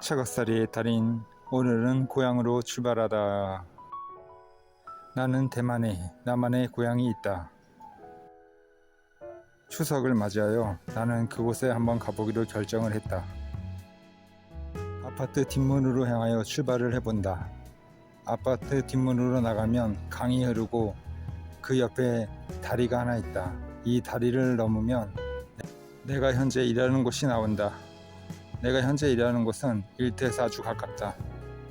차각살이의 달인, 오늘은 고향으로 출발하다. 나는 대만에 나만의 고향이 있다. 추석을 맞이하여 나는 그곳에 한번 가보기로 결정을 했다. 아파트 뒷문으로 향하여 출발을 해본다. 아파트 뒷문으로 나가면 강이 흐르고 그 옆에 다리가 하나 있다. 이 다리를 넘으면 내가 현재 일하는 곳이 나온다. 내가 현재 일하는 곳은 일터에서 아주 가깝다.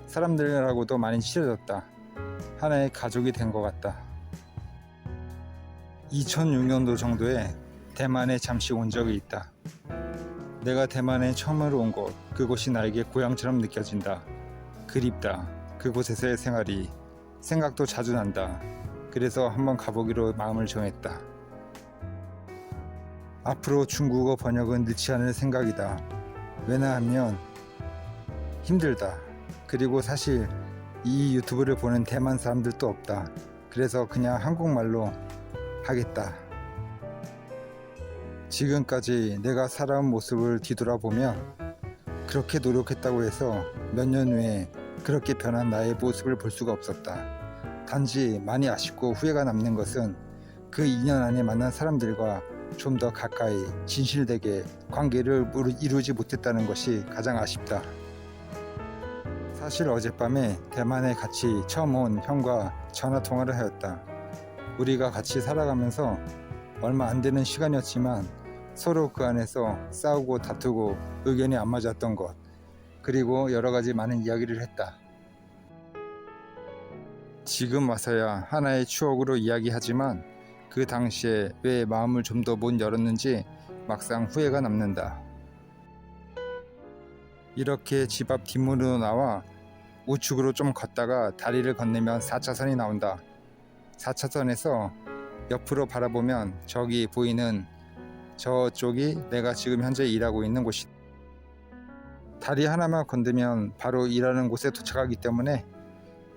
사람들하고도 많이 친해졌다. 하나의 가족이 된 것 같다. 2006년도 정도에 대만에 잠시 온 적이 있다. 내가 대만에 처음으로 온 곳, 그곳이 나에게 고향처럼 느껴진다. 그립다. 그곳에서의 생활이. 생각도 자주 난다. 그래서 한번 가보기로 마음을 정했다. 앞으로 중국어 번역은 넣지 않을 생각이다. 왜냐하면 힘들다. 그리고 사실 이 유튜브를 보는 대만 사람들도 없다. 그래서 그냥 한국말로 하겠다. 지금까지 내가 살아온 모습을 뒤돌아보면 그렇게 노력했다고 해서 몇 년 후에 그렇게 변한 나의 모습을 볼 수가 없었다. 단지 많이 아쉽고 후회가 남는 것은 그 2년 안에 만난 사람들과 좀 더 가까이 진실되게 관계를 이루지 못했다는 것이 가장 아쉽다. 사실 어젯밤에 대만에 같이 처음 온 형과 전화통화를 하였다. 우리가 같이 살아가면서 얼마 안 되는 시간이었지만 서로 그 안에서 싸우고 다투고 의견이 안 맞았던 것, 그리고 여러 가지 많은 이야기를 했다. 지금 와서야 하나의 추억으로 이야기하지만 그 당시에 왜 마음을 좀 더 못 열었는지 막상 후회가 남는다. 이렇게 집 앞 뒷문으로 나와 우측으로 좀 걷다가 다리를 건너면 4차선이 나온다. 4차선에서 옆으로 바라보면 저기 보이는 저쪽이 내가 지금 현재 일하고 있는 곳이다. 다리 하나만 건너면 바로 일하는 곳에 도착하기 때문에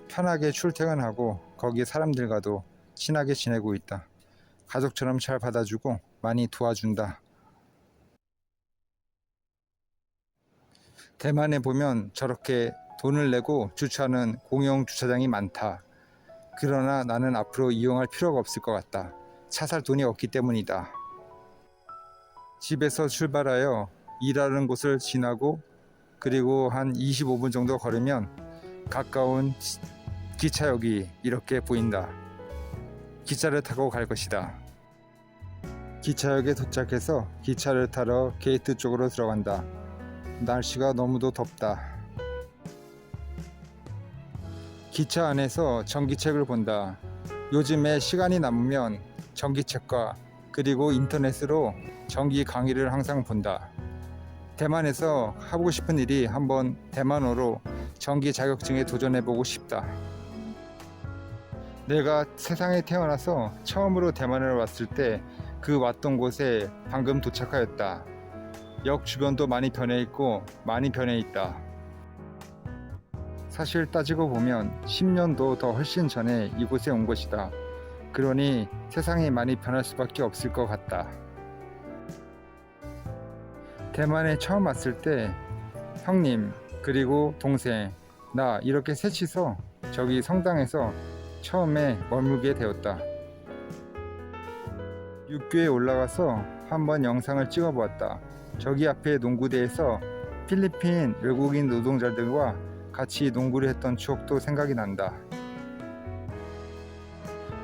편하게 출퇴근하고 거기 사람들과도 친하게 지내고 있다. 가족처럼 잘 받아주고 많이 도와준다. 대만에 보면 저렇게 돈을 내고 주차하는 공용 주차장이 많다. 그러나 나는 앞으로 이용할 필요가 없을 것 같다. 차 살 돈이 없기 때문이다. 집에서 출발하여 일하는 곳을 지나고 그리고 한 25분 정도 걸으면 가까운 기차역이 이렇게 보인다. 기차를 타고 갈 것이다. 기차역에 도착해서 기차를 타러 게이트 쪽으로 들어간다. 날씨가 너무도 덥다. 기차 안에서 전기책을 본다. 요즘에 시간이 남으면 전기책과 그리고 인터넷으로 전기 강의를 항상 본다. 대만에서 하고 싶은 일이 한번 대만어로 전기 자격증에 도전해보고 싶다. 내가 세상에 태어나서 처음으로 대만을 왔을 때 그 왔던 곳에 방금 도착하였다. 역 주변도 많이 변해 있고 많이 변해 있다. 사실 따지고 보면 10년도 더 훨씬 전에 이곳에 온 것이다. 그러니 세상이 많이 변할 수밖에 없을 것 같다. 대만에 처음 왔을 때 형님 그리고 동생 나 이렇게 셋이서 저기 성당에서 처음에 머물게 되었다. 육교에 올라가서 한번 영상을 찍어 보았다. 저기 앞에 농구대에서 필리핀 외국인 노동자들과 같이 농구를 했던 추억도 생각이 난다.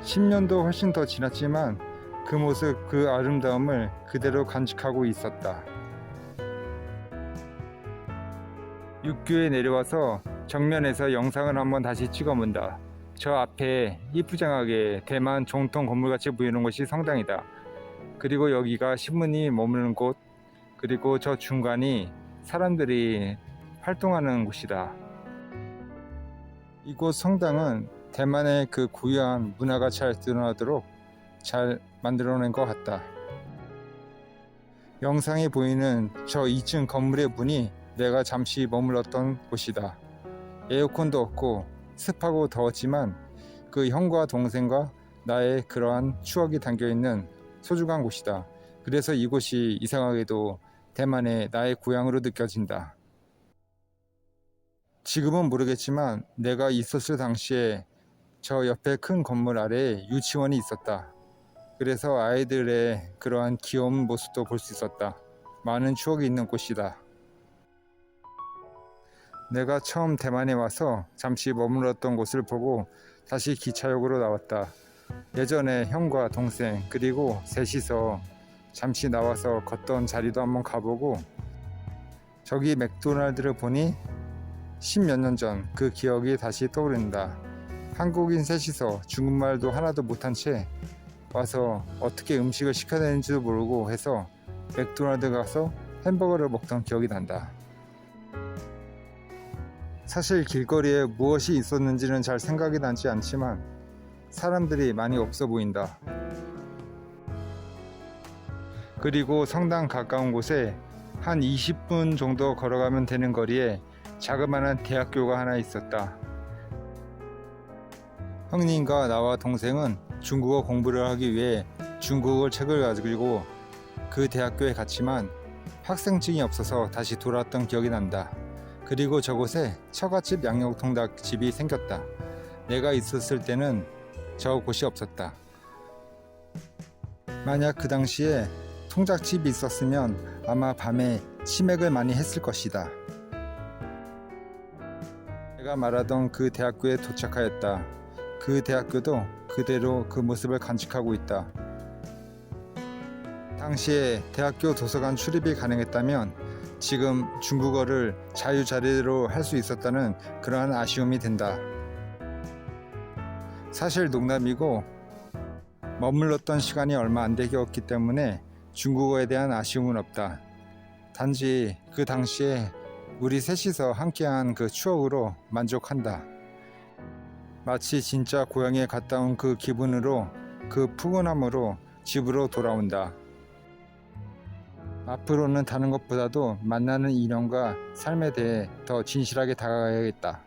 10년도 훨씬 더 지났지만 그 모습, 그 아름다움을 그대로 간직하고 있었다. 육교에 내려와서 정면에서 영상을 한번 다시 찍어본다. 저 앞에 이쁘장하게 대만 정통 건물같이 보이는 곳이 성당이다. 그리고 여기가 신문이 머무는 곳, 그리고 저 중간이 사람들이 활동하는 곳이다. 이곳 성당은 대만의 그 고유한 문화가 잘 드러나도록 잘 만들어낸 것 같다. 영상에 보이는 저 2층 건물의 문이 내가 잠시 머물렀던 곳이다. 에어컨도 없고 습하고 더웠지만 그 형과 동생과 나의 그러한 추억이 담겨있는 소중한 곳이다. 그래서 이곳이 이상하게도 대만의 나의 고향으로 느껴진다. 지금은 모르겠지만 내가 있었을 당시에 저 옆에 큰 건물 아래에 유치원이 있었다. 그래서 아이들의 그러한 귀여운 모습도 볼 수 있었다. 많은 추억이 있는 곳이다. 내가 처음 대만에 와서 잠시 머물렀던 곳을 보고 다시 기차역으로 나왔다. 예전에 형과 동생 그리고 셋이서 잠시 나와서 걷던 자리도 한번 가보고 저기 맥도날드를 보니 10몇 년 전 그 기억이 다시 떠오른다. 한국인 셋이서 중국말도 하나도 못한 채 와서 어떻게 음식을 시켜야 되는지도 모르고 해서 맥도날드 가서 햄버거를 먹던 기억이 난다. 사실 길거리에 무엇이 있었는지는 잘 생각이 나지 않지만 사람들이 많이 없어 보인다. 그리고 성당 가까운 곳에 한 20분 정도 걸어가면 되는 거리에 자그마한 대학교가 하나 있었다. 형님과 나와 동생은 중국어 공부를 하기 위해 중국어 책을 가지고 그 대학교에 갔지만 학생증이 없어서 다시 돌아왔던 기억이 난다. 그리고 저곳에 처갓집 양념통닭집이 생겼다. 내가 있었을 때는 저곳이 없었다. 만약 그 당시에 통닭집이 있었으면 아마 밤에 치맥을 많이 했을 것이다. 내가 말하던 그 대학교에 도착하였다. 그 대학교도 그대로 그 모습을 간직하고 있다. 당시에 대학교 도서관 출입이 가능했다면 지금 중국어를 자유자재로 할 수 있었다는 그러한 아쉬움이 든다. 사실 농담이고 머물렀던 시간이 얼마 안 되었기 때문에 중국어에 대한 아쉬움은 없다. 단지 그 당시에 우리 셋이서 함께한 그 추억으로 만족한다. 마치 진짜 고향에 갔다 온 그 기분으로 그 푸근함으로 집으로 돌아온다. 앞으로는 다른 것보다도 만나는 인연과 삶에 대해 더 진실하게 다가가야겠다.